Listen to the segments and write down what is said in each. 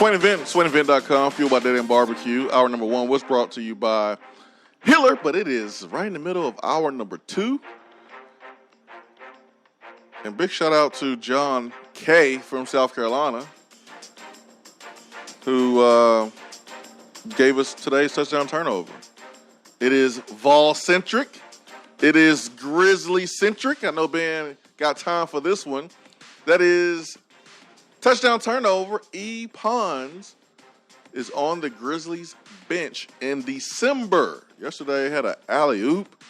Swain Event, SwainEvent.com, fueled by Dead End Barbecue. Hour number 1 was brought to you by Hiller, but it is right in the middle of hour number 2. And big shout out to John K. from South Carolina, who gave us today's touchdown turnover. It is Vol-centric. It is Grizzly-centric. I know Ben got time for this one. That is touchdown turnover. E. Pons is on the Grizzlies bench in December. Yesterday had an alley-oop.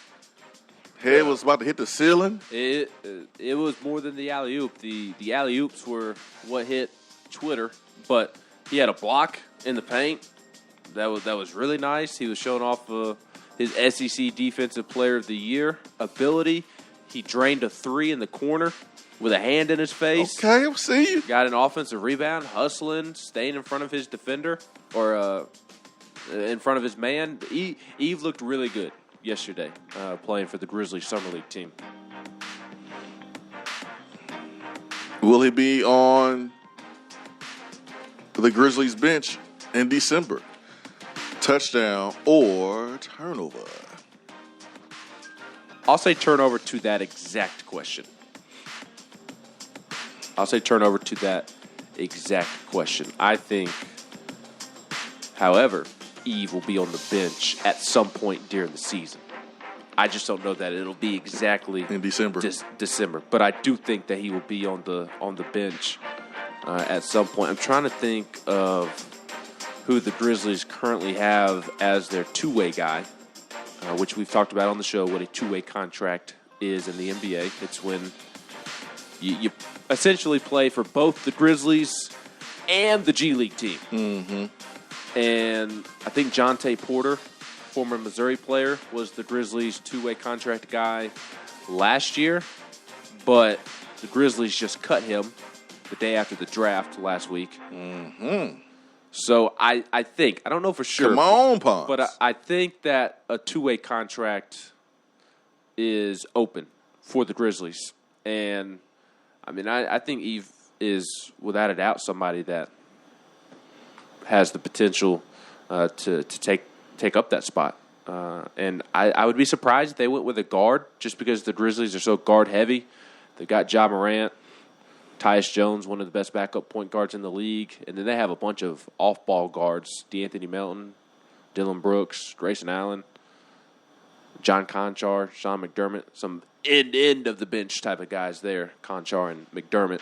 Head was about to hit the ceiling. It was more than the alley-oop. The alley-oops were what hit Twitter, but he had a block in the paint. That was really nice. He was showing off his SEC Defensive Player of the Year ability. He drained a three in the corner with a hand in his face. Okay, I'll see you. Got an offensive rebound, hustling, staying in front of his defender, or in front of his man. Eve looked really good yesterday, playing for the Grizzlies Summer League team. Will he be on the Grizzlies bench in December? Touchdown or turnover? I'll say turnover to that exact question. I think, however, Eve will be on the bench at some point during the season. I just don't know that it'll be exactly in December. December, but I do think that he will be on the bench at some point. I'm trying to think of who the Grizzlies currently have as their two-way guy, which we've talked about on the show, what a two-way contract is in the NBA. It's when you essentially play for both the Grizzlies and the G League team. Mm-hmm. And I think Jonte Porter, former Missouri player, was the Grizzlies' two-way contract guy last year, but the Grizzlies just cut him the day after the draft last week. Mm-hmm. So I think, I don't know for sure. Come on, Pons. But I think that a two-way contract is open for the Grizzlies. And, I mean, I think Eve is, without a doubt, somebody that has the potential to take up that spot. And I would be surprised if they went with a guard just because the Grizzlies are so guard-heavy. They've got Ja Morant, Tyus Jones, one of the best backup point guards in the league. And then they have a bunch of off-ball guards, DeAnthony Melton, Dylan Brooks, Grayson Allen, John Conchar, Sean McDermott, some end of the bench type of guys there, Conchar and McDermott.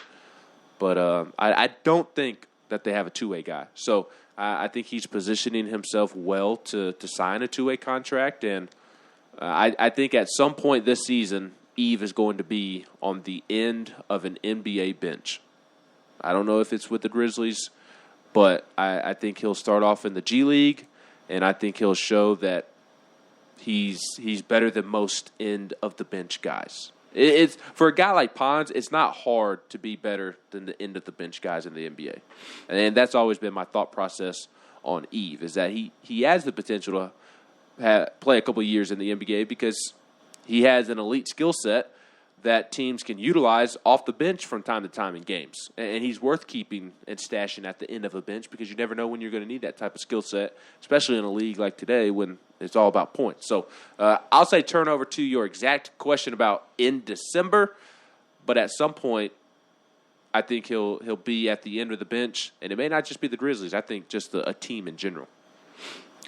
But I don't think that they have a two-way guy. So I think he's positioning himself well to sign a two-way contract. And I think at some point this season, Eve is going to be on the end of an NBA bench. I don't know if it's with the Grizzlies, but I think he'll start off in the G League, and I think he'll show that he's better than most end of the bench guys. It's for a guy like Pons, it's not hard to be better than the end of the bench guys in the NBA, and that's always been my thought process on Eve, is that he has the potential to play a couple of years in the NBA because he has an elite skill set that teams can utilize off the bench from time to time in games. And he's worth keeping and stashing at the end of a bench because you never know when you're going to need that type of skill set, especially in a league like today when it's all about points. So I'll say turn over to your exact question about in December, but at some point I think he'll be at the end of the bench, and it may not just be the Grizzlies. I think just a team in general.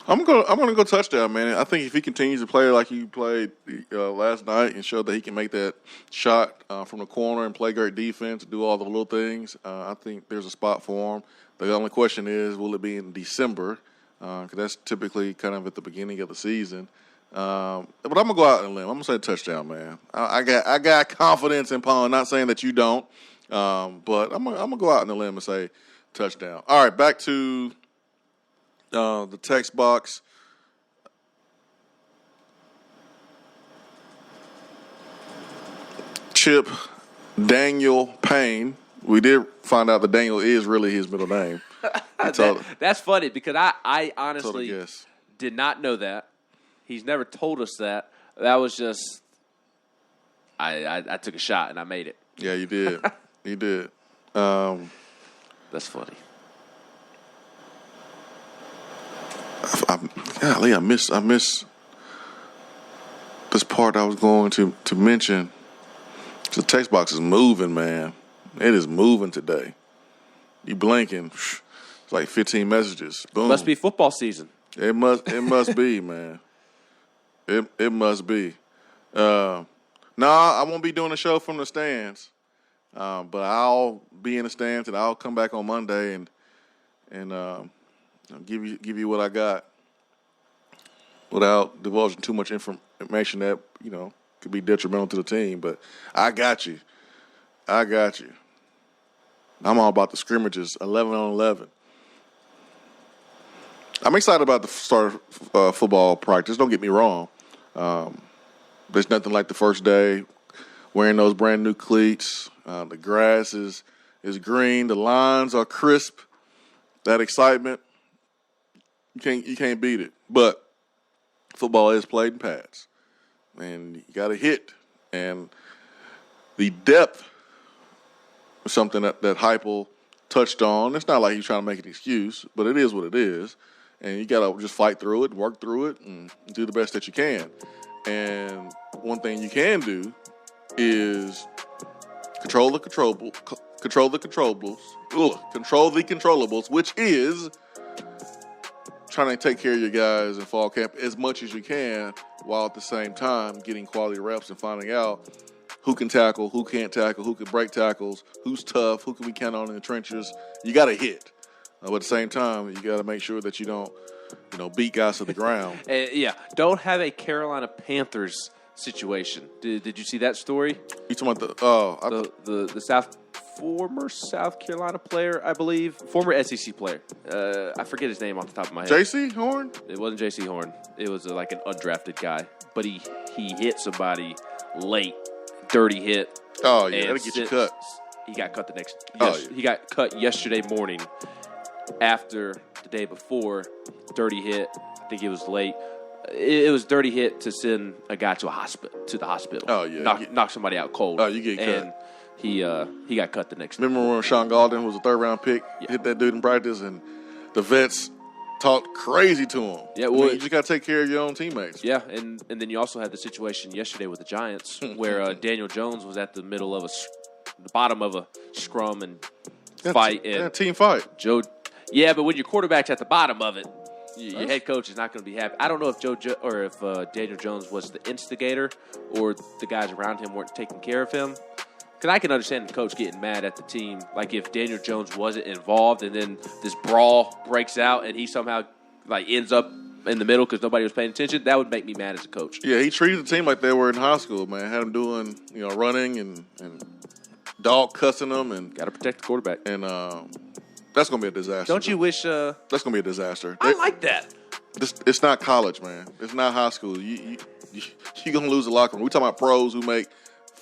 I'm gonna go touchdown, man. I think if he continues to play like he played last night and showed that he can make that shot from the corner and play great defense, do all the little things, I think there's a spot for him. The only question is, will it be in December? Because that's typically kind of at the beginning of the season. But I'm gonna go out on a limb. I'm gonna say touchdown, man. I got confidence in Pond. Not saying that you don't, but I'm gonna go out on a limb and say touchdown. All right, back to the text box. Chip Daniel Payne. We did find out that Daniel is really his middle name. That's funny because I honestly guess. Did not know that. He's never told us that. That was just I took a shot and I made it. Yeah, you did. You did. That's funny. Golly, I miss this part I was going to mention. The text box is moving, man. It is moving today. You blinking, it's like 15 messages. Boom. Must be football season. It must be, man. It must be. I won't be doing a show from the stands, but I'll be in the stands and I'll come back on Monday and give you what I got without divulging too much information that could be detrimental to the team. But I got you. I'm all about the scrimmages, 11 on 11. I'm excited about the start of football practice. Don't get me wrong. There's nothing like the first day, wearing those brand new cleats. The grass is green. The lines are crisp. That excitement, you can't beat it. But football is played in pads, and you got to hit. And the depth is something that Heupel touched on. It's not like he's trying to make an excuse, but it is what it is. And you got to just fight through it, work through it, and do the best that you can. And one thing you can do is control the controllables, which is trying to take care of your guys in fall camp as much as you can, while at the same time getting quality reps and finding out who can tackle, who can't tackle, who can break tackles, who's tough, who can we count on in the trenches. You got to hit. But at the same time, you got to make sure that you don't, beat guys to the ground. Don't have a Carolina Panthers situation. Did you see that story? You talking about the former South Carolina player, I believe, former SEC player. I forget his name off the top of my head. J.C. Horn? It wasn't J.C. Horn. It was like an undrafted guy, but he hit somebody late, dirty hit. Oh yeah, that'll get you cut. He got cut He got cut yesterday morning. After the day before, dirty hit. I think it was late. It was dirty hit to send a guy to the hospital. Oh yeah, knock somebody out cold. Oh, you get cut. And he got cut the next day. Remember when Sean Galden, who was a third-round pick, hit that dude in practice, and the vets talked crazy to him? Yeah, well, you just got to take care of your own teammates. Yeah, and then you also had the situation yesterday with the Giants where Daniel Jones was at the bottom of a scrum and fight. Team fight. Yeah, but when your quarterback's at the bottom of it, your head coach is not going to be happy. I don't know if Daniel Jones was the instigator or the guys around him weren't taking care of him. Because I can understand the coach getting mad at the team. Like if Daniel Jones wasn't involved and then this brawl breaks out and he somehow ends up in the middle because nobody was paying attention, that would make me mad as a coach. Yeah, he treated the team like they were in high school, man. Had them doing, running and dog cussing them. And got to protect the quarterback. And that's going to be a disaster. Don't you wish... that's going to be a disaster. I like that. It's not college, man. It's not high school. You're going to lose the locker room. We're talking about pros who make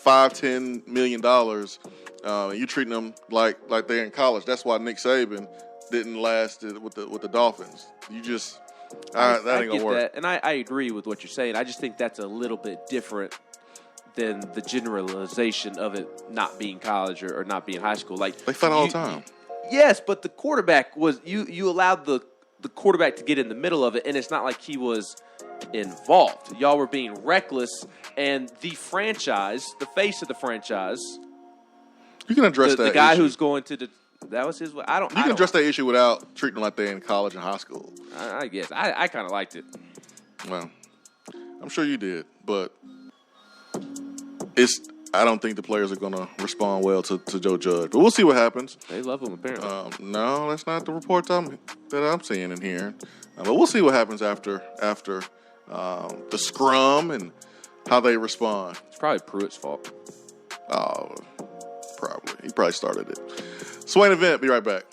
$5-10 million, and you're treating them like they're in college. That's why Nick Saban didn't last with the Dolphins. You just... that ain't going to work. That, and I agree with what you're saying. I just think that's a little bit different than the generalization of it not being college or not being high school. Like they fight all the time. Yes, but the quarterback was you allowed the quarterback to get in the middle of it, and it's not like he was involved. Y'all were being reckless, and the franchise, the face of the franchise, you can address the guy issue. who's going to That was his way. I don't. You can address that issue without treating them like they're in college and high school. I guess. I kind of liked it. Well, I'm sure you did, but I don't think the players are going to respond well to Joe Judge. But we'll see what happens. They love him, apparently. No, that's not the reports that I'm seeing and hearing. But we'll see what happens after the scrum and how they respond. It's probably Pruitt's fault. Oh, probably. He probably started it. Swain Event, be right back.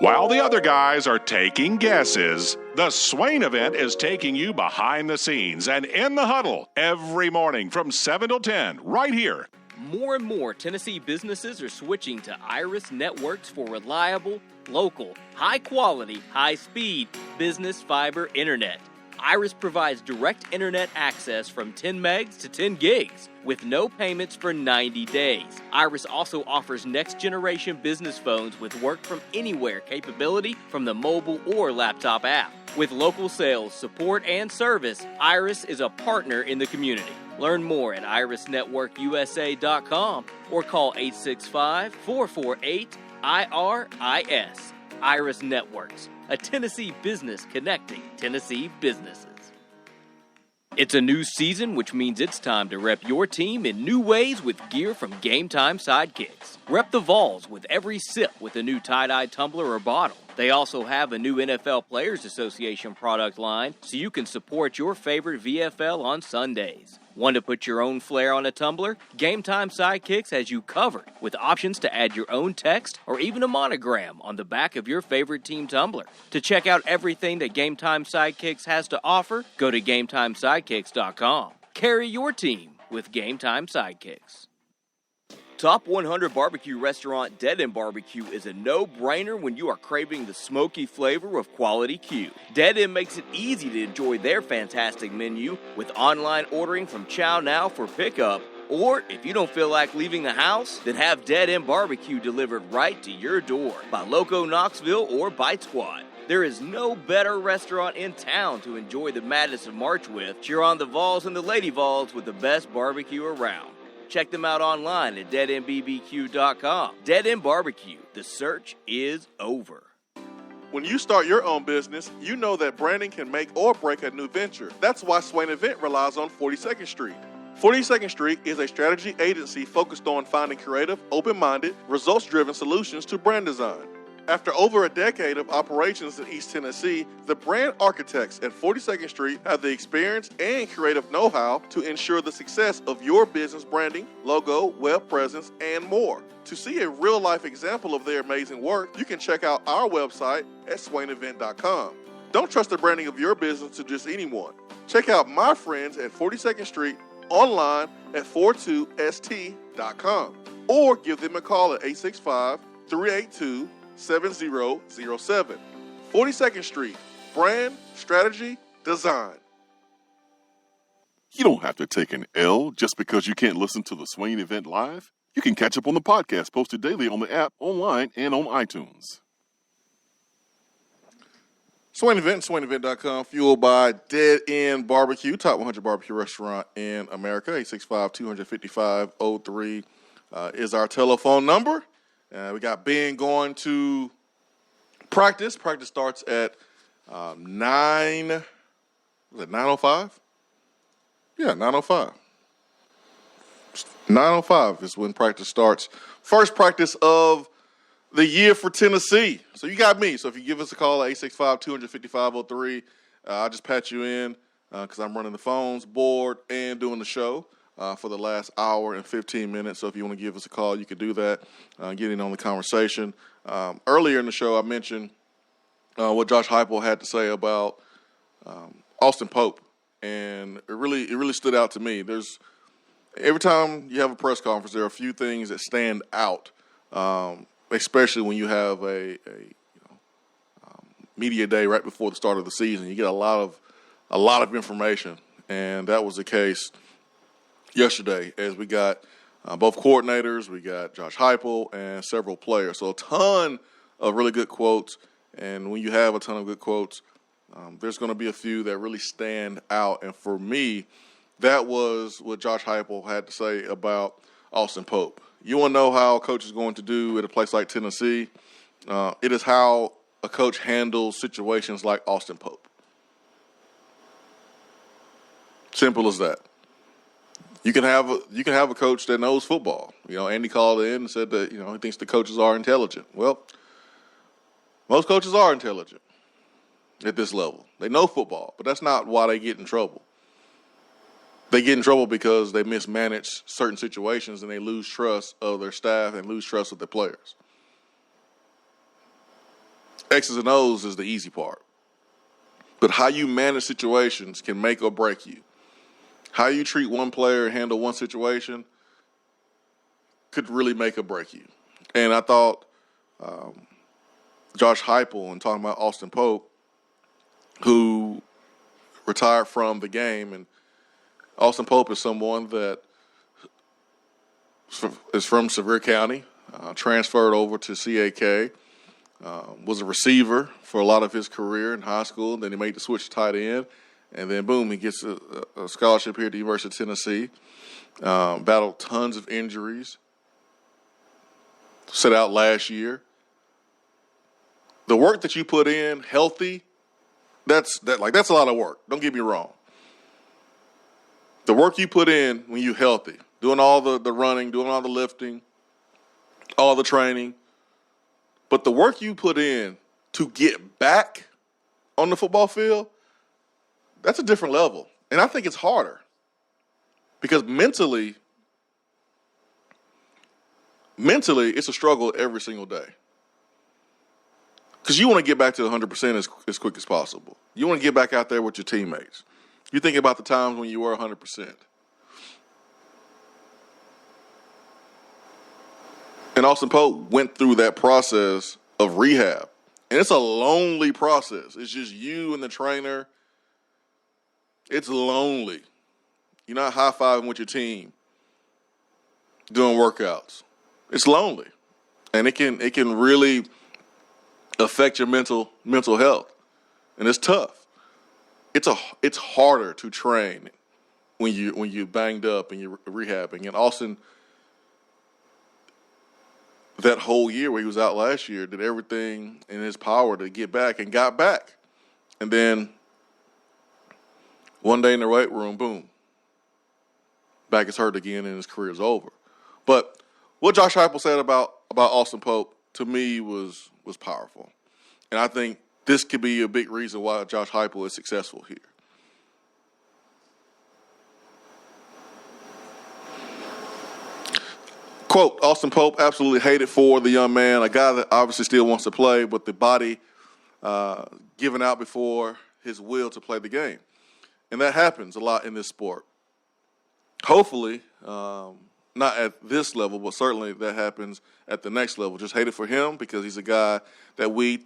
While the other guys are taking guesses, the Swain Event is taking you behind the scenes and in the huddle every morning from 7 till 10 right here. More and more Tennessee businesses are switching to Iris Networks for reliable, local, high-quality, high-speed business fiber internet. Iris provides direct internet access from 10 megs to 10 gigs with no payments for 90 days. Iris also offers next-generation business phones with work-from-anywhere capability from the mobile or laptop app. With local sales, support, and service, Iris is a partner in the community. Learn more at irisnetworkusa.com or call 865-448-IRIS. Iris Networks, a Tennessee business connecting Tennessee businesses. It's a new season, which means it's time to rep your team in new ways with gear from Game Time Sidekicks. Rep the Vols with every sip with a new tie-dye tumbler or bottle. They also have a new NFL Players Association product line, so you can support your favorite VFL on Sundays. Want to put your own flair on a tumbler? Game Time Sidekicks has you covered with options to add your own text or even a monogram on the back of your favorite team tumbler. To check out everything that Game Time Sidekicks has to offer, go to GameTimeSidekicks.com. Carry your team with Game Time Sidekicks. Top 100 barbecue restaurant Dead End Barbecue is a no-brainer when you are craving the smoky flavor of quality Q. Dead End makes it easy to enjoy their fantastic menu with online ordering from Chow Now for pickup. Or, if you don't feel like leaving the house, then have Dead End Barbecue delivered right to your door by Loco Knoxville or Bite Squad. There is no better restaurant in town to enjoy the madness of March with. Cheer on the Vols and the Lady Vols with the best barbecue around. Check them out online at deadendbbq.com. Dead End Barbecue. The search is over. When you start your own business, you know that branding can make or break a new venture. That's why Swain Event relies on 42nd Street. 42nd Street is a strategy agency focused on finding creative, open-minded, results-driven solutions to brand design. After over a decade of operations in East Tennessee, the brand architects at 42nd Street have the experience and creative know-how to ensure the success of your business branding, logo, web presence, and more. To see a real-life example of their amazing work, you can check out our website at swainevent.com. Don't trust the branding of your business to just anyone. Check out my friends at 42nd Street online at 42st.com or give them a call at 865-382-7007. 42nd Street, brand, strategy, design. You don't have to take an L just because you can't listen to the Swain Event live. You can catch up on the podcast posted daily on the app, online, and on iTunes. Swain Event, swainevent.com, fueled by Dead End Barbecue, top 100 barbecue restaurant in America. 865-255-03 is our telephone number. We got Ben going to practice. Practice starts at 9:05? Yeah, 9:05. 9:05 is when practice starts. First practice of the year for Tennessee. So you got me. So if you give us a call at 865-255-03, I'll just patch you in because I'm running the phones, board, and doing the show for the last hour and 15 minutes. So if you want to give us a call, you can do that, get in on the conversation. Earlier in the show, I mentioned what Josh Heupel had to say about Austin Pope, and it really stood out to me. Every time you have a press conference, there are a few things that stand out, especially when you have a media day right before the start of the season. You get a lot a lot of information, and that was the case yesterday as we got both coordinators, we got Josh Heupel, and several players. So a ton of really good quotes, and when you have a ton of good quotes, there's going to be a few that really stand out. And for me, that was what Josh Heupel had to say about Austin Pope. You want to know how a coach is going to do at a place like Tennessee? It is how a coach handles situations like Austin Pope. Simple as that. You can have a coach that knows football. Andy called in and said that he thinks the coaches are intelligent. Well, most coaches are intelligent at this level. They know football, but that's not why they get in trouble. They get in trouble because they mismanage certain situations and they lose trust of their staff and lose trust of their players. X's and O's is the easy part. But how you manage situations can make or break you. How you treat one player and handle one situation could really make or break you. And I thought Josh Heupel, and talking about Austin Pope, who retired from the game, and Austin Pope is someone that is from Sevier County, transferred over to CAK, was a receiver for a lot of his career in high school. Then he made the switch to tight end. And then, boom, he gets a scholarship here at the University of Tennessee. Battled tons of injuries. Set out last year. The work that you put in, healthy, that's a lot of work. Don't get me wrong. The work you put in when you're healthy, doing all the running, doing all the lifting, all the training, but the work you put in to get back on the football field, that's a different level. And I think it's harder because mentally, it's a struggle every single day. Because you want to get back to 100% as quick as possible. You want to get back out there with your teammates. You think about the times when you were 100%. And Austin Pope went through that process of rehab. And it's a lonely process. It's just you and the trainer. It's lonely. You're not high-fiving with your team doing workouts. It's lonely. And it can really affect your mental health. And it's tough. It's harder to train when you banged up and you're rehabbing. And Austin, that whole year where he was out last year, did everything in his power to get back and got back. And then one day in the weight room, boom, back is hurt again and his career is over. But what Josh Heupel said about Austin Pope, to me, was powerful. And I think this could be a big reason why Josh Heupel is successful here. Quote, Austin Pope absolutely hated for the young man, a guy that obviously still wants to play, but the body giving out before his will to play the game. And that happens a lot in this sport. Hopefully, not at this level, but certainly that happens at the next level. Just hate it for him because he's a guy that we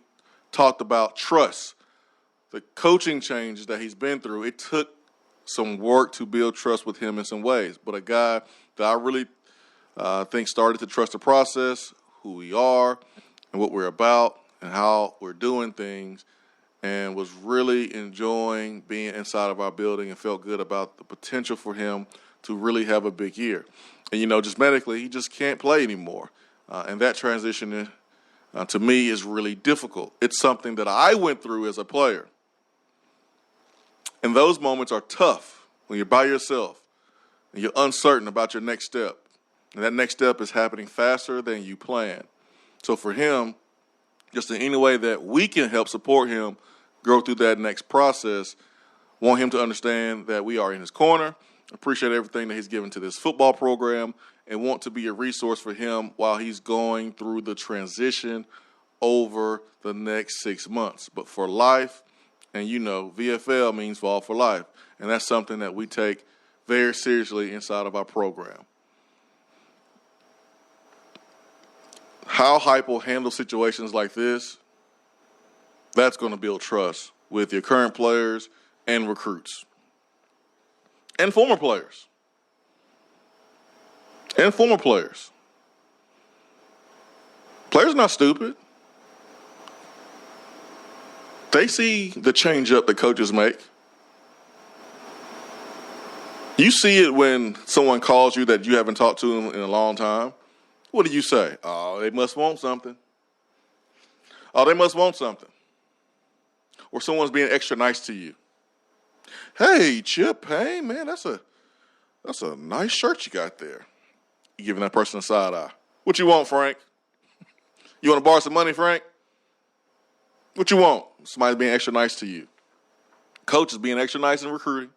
talked about trust. The coaching changes that he's been through, it took some work to build trust with him in some ways. But a guy that I really think started to trust the process, who we are and what we're about and how we're doing things, and was really enjoying being inside of our building and felt good about the potential for him to really have a big year. And, just medically, he just can't play anymore. And that transition, to me, is really difficult. It's something that I went through as a player. And those moments are tough when you're by yourself and you're uncertain about your next step. And that next step is happening faster than you plan. So for him, just in any way that we can help support him go through that next process, want him to understand that we are in his corner, appreciate everything that he's given to this football program, and want to be a resource for him while he's going through the transition over the next 6 months. But for life, and VFL means Vol for Life, and that's something that we take very seriously inside of our program. How Heupel handles situations like this, that's going to build trust with your current players and recruits and former players. Players are not stupid. They see the change up that coaches make. You see it when someone calls you that you haven't talked to them in a long time. What do you say? Oh, they must want something. Oh, they must want something. Or someone's being extra nice to you. Hey, Chip, hey, man, that's a nice shirt you got there. You're giving that person a side eye. What you want, Frank? You want to borrow some money, Frank? What you want? Somebody being extra nice to you. Coach is being extra nice in recruiting.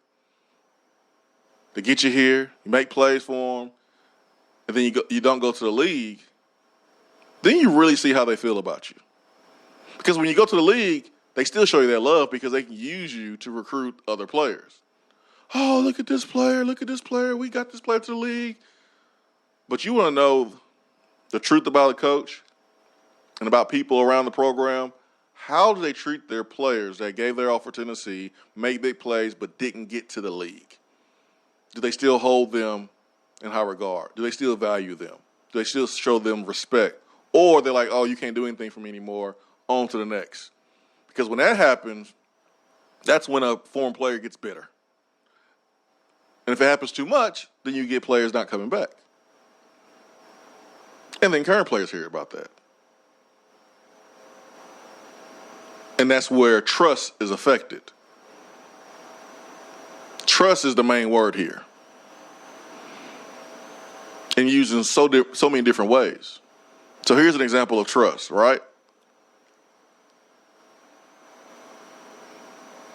They get you here, you make plays for them, and then you don't go to the league. Then you really see how they feel about you. Because when you go to the league, they still show you their love because they can use you to recruit other players. Oh, look at this player, we got this player to the league. But you want to know the truth about a coach and about people around the program. How do they treat their players that gave their offer to Tennessee, made big plays, but didn't get to the league? Do they still hold them in high regard? Do they still value them? Do they still show them respect? Or they're like, oh, you can't do anything for me anymore, on to the next. Because when that happens, that's when a foreign player gets bitter. And if it happens too much, then you get players not coming back. And then current players hear about that. And that's where trust is affected. Trust is the main word here. And used in so many different ways. So here's an example of trust, right?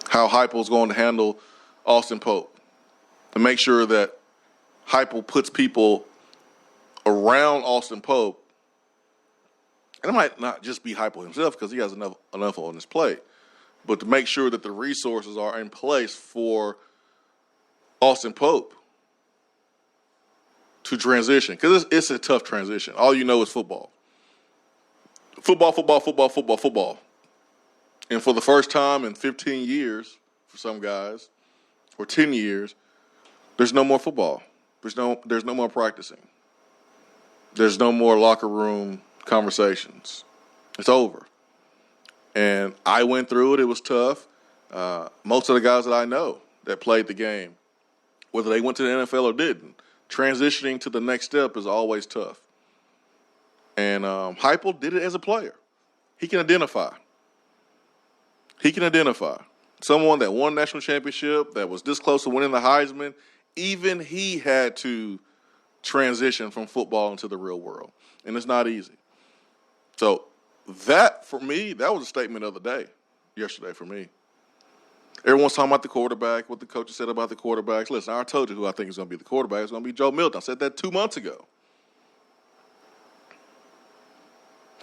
How Heupel's going to handle Austin Pope. To make sure that Heupel puts people around Austin Pope. And it might not just be Heupel himself because he has enough on his plate. But to make sure that the resources are in place for Austin Pope to transition. Because it's a tough transition. All you know is football. Football. And for the first time in 15 years, for some guys, or 10 years, there's no more football. There's no more practicing. There's no more locker room conversations. It's over. And I went through it. It was tough. Most of the guys that I know that played the game, whether they went to the NFL or didn't, transitioning to the next step is always tough. And Heupel did it as a player. He can identify. Someone that won national championship, that was this close to winning the Heisman, even he had to transition from football into the real world. And it's not easy. So that, for me, that was a statement of the day yesterday for me. Everyone's talking about the quarterback, what the coaches said about the quarterbacks. Listen, I told you who I think is going to be the quarterback. It's going to be Joe Milton. I said that 2 months ago.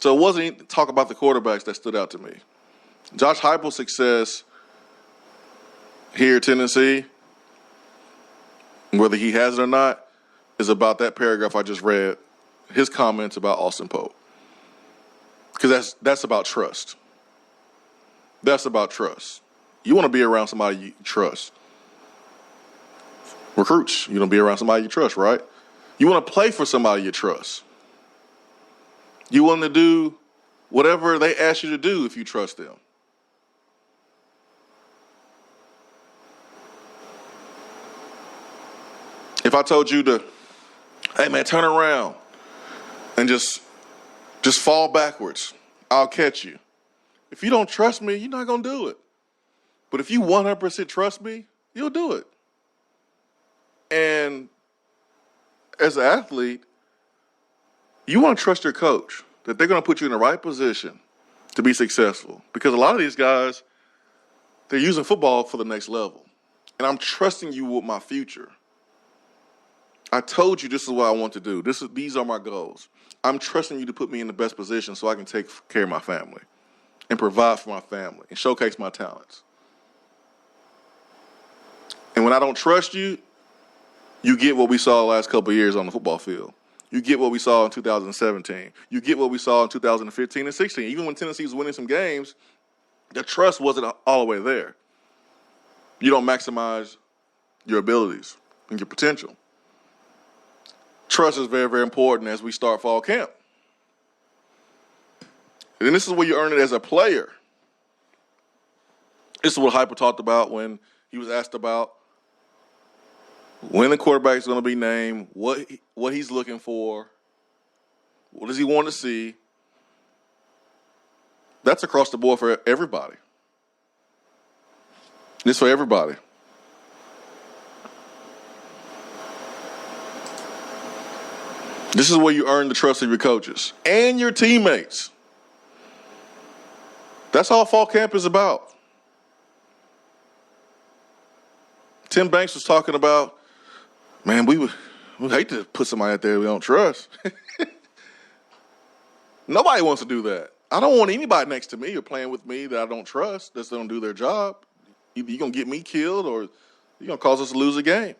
So it wasn't even talk about the quarterbacks that stood out to me. Josh Heupel's success here at Tennessee, whether he has it or not, is about that paragraph I just read, his comments about Austin Pope. Because that's about trust. That's about trust. You want to be around somebody you trust. Recruits, you want to be around somebody you trust, right? You want to play for somebody you trust. You want to do whatever they ask you to do if you trust them. If I told you to, hey man, turn around and just fall backwards, I'll catch you. If you don't trust me, you're not going to do it. But if you 100% trust me, you'll do it. And as an athlete, you want to trust your coach that they're going to put you in the right position to be successful. Because a lot of these guys, they're using football for the next level. And I'm trusting you with my future. I told you this is what I want to do. These are my goals. I'm trusting you to put me in the best position so I can take care of my family and provide for my family and showcase my talents. And when I don't trust you, you get what we saw the last couple of years on the football field. You get what we saw in 2017. You get what we saw in 2015 and 16. Even when Tennessee was winning some games, the trust wasn't all the way there. you don't maximize your abilities and your potential. Trust is very, very important as we start fall camp. And this is where you earn it as a player. This is what Hyper talked about when he was asked about when the quarterback is going to be named, what he's looking for, what does he want to see. That's across the board for everybody. It's for everybody. This is where you earn the trust of your coaches and your teammates. That's all fall camp is about. Tim Banks was talking about, man, we hate to put somebody out there we don't trust. Nobody wants to do that. I don't want anybody next to me or playing with me that I don't trust, that's going to do their job. Either you're going to get me killed or you're going to cause us to lose a game.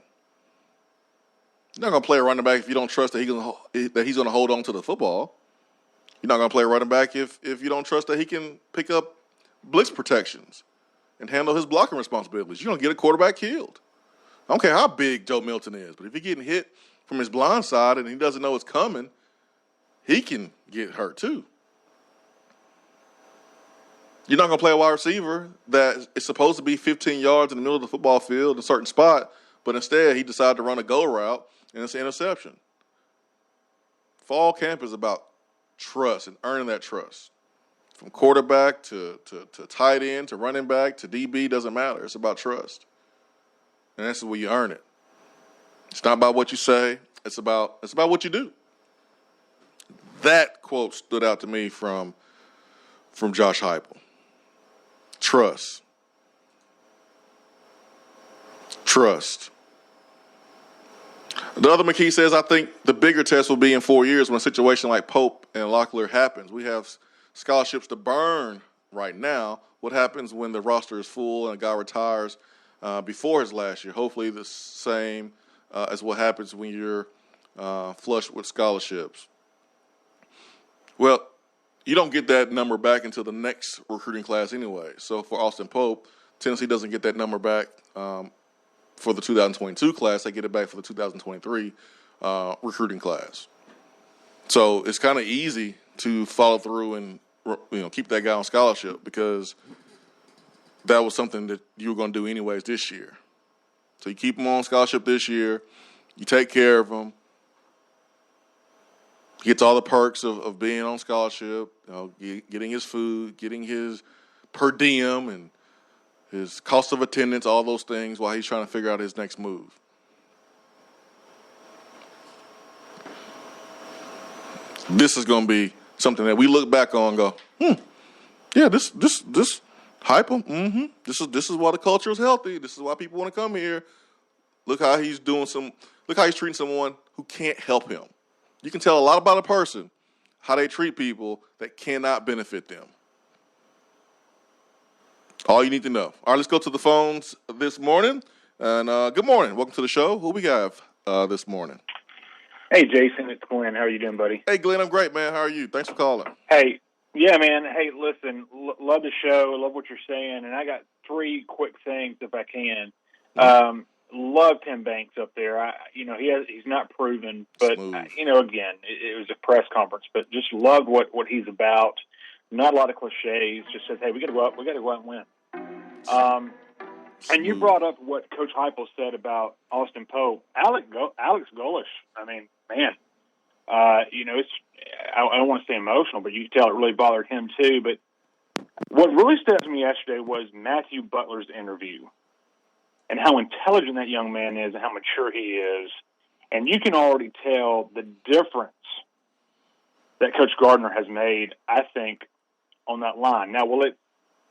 You're not going to play a running back if you don't trust that he's going to hold on to the football. You're not going to play a running back if you don't trust that he can pick up blitz protections and handle his blocking responsibilities. You're going to get a quarterback killed. I don't care how big Joe Milton is, but if he's getting hit from his blind side and he doesn't know it's coming, he can get hurt too. You're not going to play a wide receiver that is supposed to be 15 yards in the middle of the football field in a certain spot, but instead he decided to run a go route and it's an interception. Fall camp is about trust and earning that trust. From quarterback to tight end to running back to DB, doesn't matter. It's about trust. And that's where you earn it. It's not about what you say. It's about what you do. That quote stood out to me from Josh Heupel. Trust. Trust. The other McKee says, I think the bigger test will be in 4 years when a situation like Pope and Locklear happens. We have scholarships to burn right now. What happens when the roster is full and a guy retires before his last year? Hopefully the same as what happens when you're flush with scholarships. Well, you don't get that number back until the next recruiting class anyway. So for Austin Pope, Tennessee doesn't get that number back for the 2022 class. They get it back for the 2023 recruiting class. So it's kind of easy to follow through and keep that guy on scholarship because that was something that you were going to do anyways this year. So you keep him on scholarship this year. You take care of him. He gets all the perks of being on scholarship, getting his food, getting his per diem and his cost of attendance, all those things while he's trying to figure out his next move. This is going to be something that we look back on and go, yeah, this Heupel, this is why the culture is healthy. This is why people want to come here. Look how he's treating someone who can't help him. You can tell a lot about a person, how they treat people that cannot benefit them. All you need to know. All right, let's go to the phones this morning. And good morning. Welcome to the show. Who we have this morning? Hey, Jason. It's Glenn. How are you doing, buddy? Hey, Glenn. I'm great, man. How are you? Thanks for calling. Hey, yeah, man. Hey, listen, love the show. Love what you're saying. And I got three quick things if I can. Love Tim Banks up there. He's not proven, but again, it was a press conference, but just loved what he's about. Not a lot of cliches. Just says, hey, we got to go out and win. And you brought up what Coach Heupel said about Austin Pope. Alex Golesh. I mean, man, it's I don't want to say emotional, but you can tell it really bothered him too. But what really stood out to me yesterday was Matthew Butler's interview and how intelligent that young man is and how mature he is. And you can already tell the difference that Coach Gardner has made, I think, on that line. Now, will it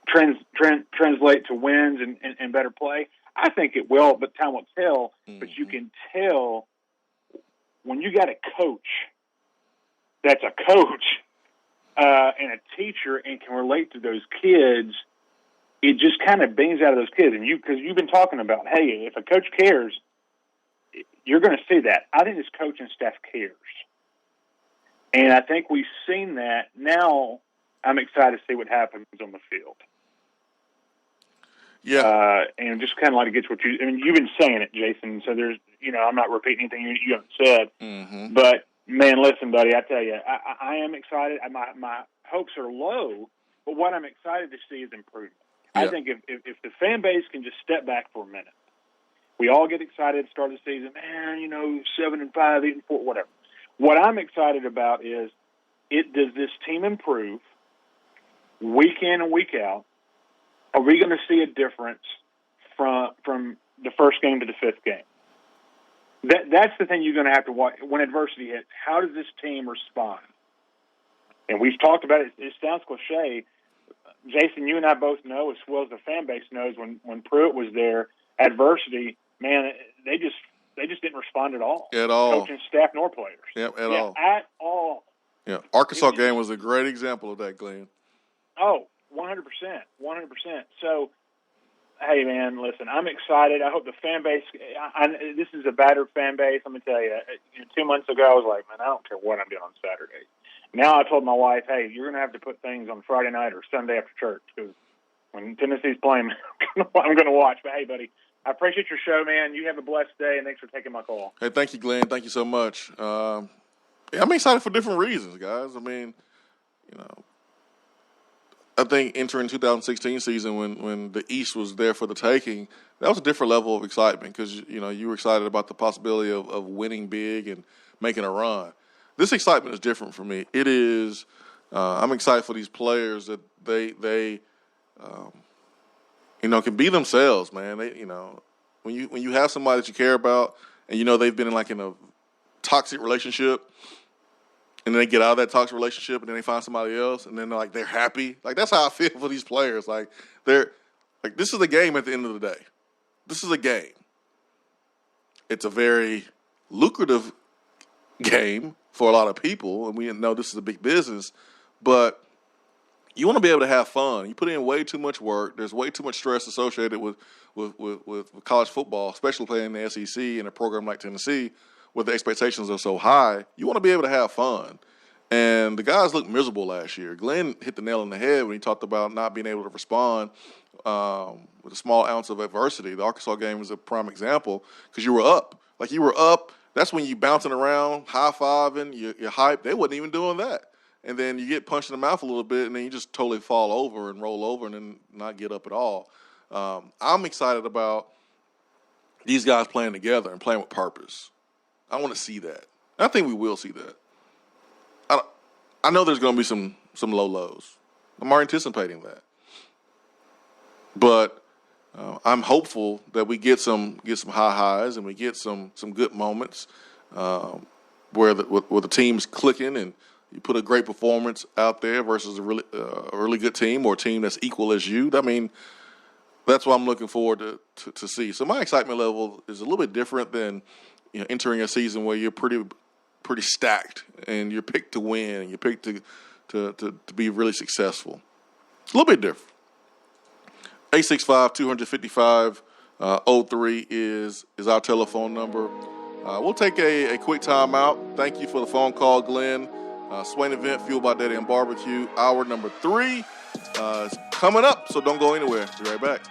translate to wins and better play? I think it will, but time will tell. Mm-hmm. But you can tell when you got a coach that's a coach and a teacher and can relate to those kids, it just kind of beams out of those kids. And because you've been talking about, hey, if a coach cares, you're going to see that. I think this coaching staff cares. And I think we've seen that. Now I'm excited to see what happens on the field. Yeah. And just kind of like to get what you've been saying it, Jason. So there's, I'm not repeating anything you haven't said. Mm-hmm. But man, listen, buddy, I tell you, I am excited. My hopes are low, but what I'm excited to see is improvement. Yeah. I think if the fan base can just step back for a minute, we all get excited at the start of the season, man, 7-5, 8-4, whatever. What I'm excited about is, does this team improve week in and week out? Are we going to see a difference from the first game to the fifth game? That's the thing you're going to have to watch when adversity hits. How does this team respond? And we've talked about it. It sounds cliche. Jason, you and I both know, as well as the fan base knows, when Pruitt was there, adversity, man, they just didn't respond at all. At all. Coaching staff nor players. Yep, all. At all. Yeah, Arkansas game was a great example of that, Glenn. Oh, 100%. So, hey, man, listen, I'm excited. I hope the fan base this is a battered fan base. Let me tell you, 2 months ago, I was like, man, I don't care what I'm doing on Saturday. Now I told my wife, hey, you're going to have to put things on Friday night or Sunday after church because when Tennessee's playing, I'm going to watch. But, hey, buddy, I appreciate your show, man. You have a blessed day, and thanks for taking my call. Hey, thank you, Glenn. Thank you so much. I'm excited for different reasons, guys. I mean, I think entering 2016 season when the East was there for the taking, that was a different level of excitement because, you were excited about the possibility of winning big and making a run. This excitement is different for me. It is I'm excited for these players that they can be themselves, man. They, when you have somebody that you care about and they've been in a toxic relationship, and then they get out of that toxic relationship, and then they find somebody else, and then they're happy. That's how I feel for these players. This is a game at the end of the day. This is a game. It's a very lucrative game for a lot of people, and we know this is a big business, but you want to be able to have fun. You put in way too much work. There's way too much stress associated with college football, especially playing in the SEC in a program like Tennessee, where the expectations are so high. You want to be able to have fun. And the guys looked miserable last year. Glenn hit the nail on the head when he talked about not being able to respond with a small ounce of adversity. The Arkansas game is a prime example because you were up. You were up. That's when you bouncing around, high-fiving, you're hyped. They wasn't even doing that. And then you get punched in the mouth a little bit, and then you just totally fall over and roll over and then not get up at all. I'm excited about these guys playing together and playing with purpose. I want to see that. I think we will see that. I know there's going to be some low lows. I'm already anticipating that. But I'm hopeful that we get some high highs and we get some good moments where the team's clicking and you put a great performance out there versus a really good team or a team that's equal as you. I mean, that's what I'm looking forward to see. So my excitement level is a little bit different than entering a season where you're pretty stacked and you're picked to win and you're picked to be really successful. It's a little bit different. 865-255-03 is our telephone number. We'll take a quick time out. Thank you for the phone call, Glenn. Swain Event, Fueled by Daddy and Barbecue, hour number 3 is coming up, so don't go anywhere. Be right back.